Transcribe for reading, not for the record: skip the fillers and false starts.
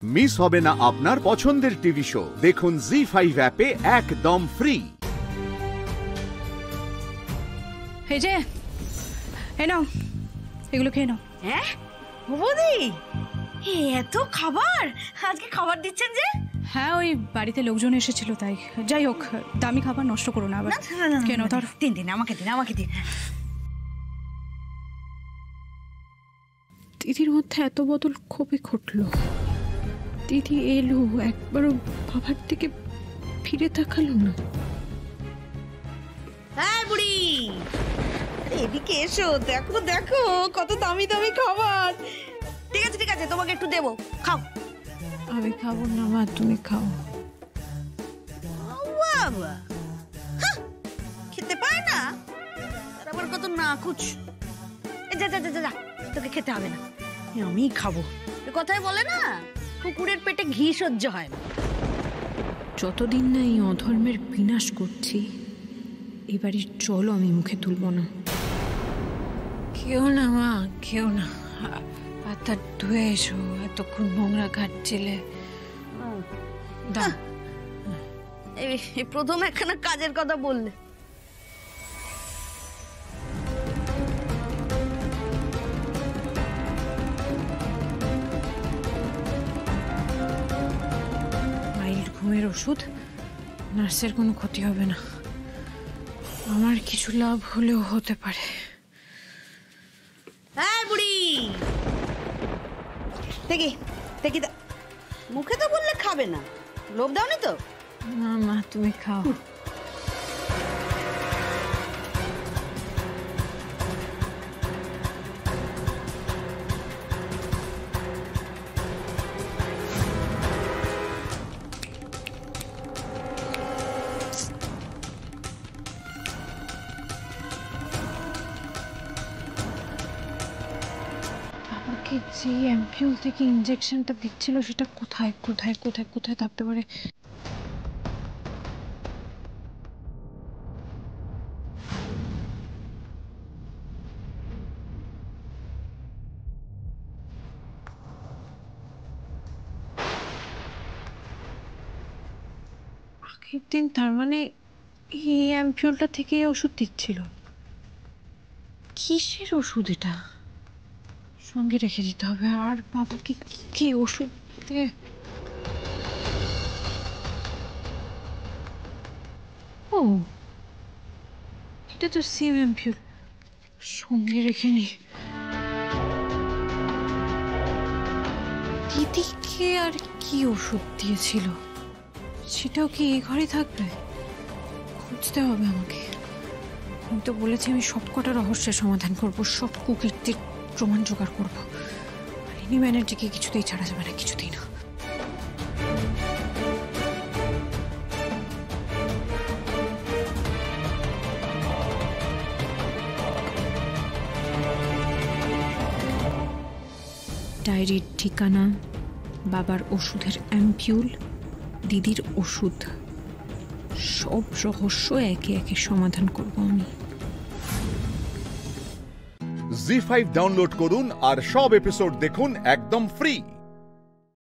Miss হবে না আপনার পছন্দের টিভি শো। দেখুন জি5 অ্যাপে একদম ফ্রি। এই যে নাও, এগুলো খেয়ে নাও। হ্যাঁ বৌদি, এত খাবার আজকে খাবার দিচ্ছেন যে? হ্যাঁ, ওই বাড়িতে লোকজন এসেছিল তাই। যাই হোক, দামি খাবার নষ্ট করো না আবার। কেন তার দিন আমাকে দিন। দিদির মধ্যে এত বদল কবে ঘটল? দিদি এলো, একবারও বাবার দিকে ফিরে তাকালো না। হ্যাঁ বুড়ি, এদিকে এসো, দেখো কত দামি দামি খাবার। ঠিক আছে তোমাকে একটু দেবো, খাও। আমি খাবো না মা, তুমি খাও। বাবা খেতে পায় না, তার আবার কত না কুচ। যা, তোকে খেতে হবে না, আমি খাবো। কথাই বলে না, কুকুরের পেটে ঘি সহ্য হয় না। যতদিন না এই অধর্মের বিনাশ করছি, এই বাড়ির জলও আমি মুখে তুলব না। কেউ না মা, কেউ না। হাতটা ধুয়ে এসো, এতক্ষণ নোংরা ঘাটছিলে। এই প্রথম একখানা কাজের কথা বললে। মাইল্ড ঘুমের ওষুধ, নার্সের কোনো ক্ষতি হবে না, আমার কিছু লাভ হলেও হতে পারে। হ্যাঁ বুড়ি, দেখি মুখে তো বললে খাবে না, লোভ দাওনি তো? না মা, তুমি খাও। যে অ্যাম্পিউল থেকে ইনজেকশনটা দিচ্ছিল সেটা কোথায় থাকতে পারে? আগের দিন, তার মানে এই অ্যাম্পিউলটা থেকে ওষুধ দিচ্ছিল। কিসের ওষুধ এটা? সঙ্গে রেখে দিতে হবে। আর বাবাকে কি ওষুধ দিতে? ও, এটা তো সেম অ্যাম্পিউল, সঙ্গে রেখে নি। দিদিকে আর কি ওষুধ দিয়েছিল সেটাও কি এই ঘরে থাকবে? খুঁজতে হবে আমাকে। আমি তো বলেছি আমি সবকটা রহস্যের সমাধান করবো, সব কুকীর্তির প্রমাণ জোগাড় করবো। রিনি ব্যানার্জিকে কিছুতেই ছাড়া যাবে না, কিছুতেই না। ডায়েরির ঠিকানা, বাবার ওষুধের অ্যাম্পিউল, দিদির ওষুধ, সব রহস্য একে একে সমাধান করবো আমি। জি5 ডাউনলোড করুন আর সব এপিসোড দেখুন একদম ফ্রি।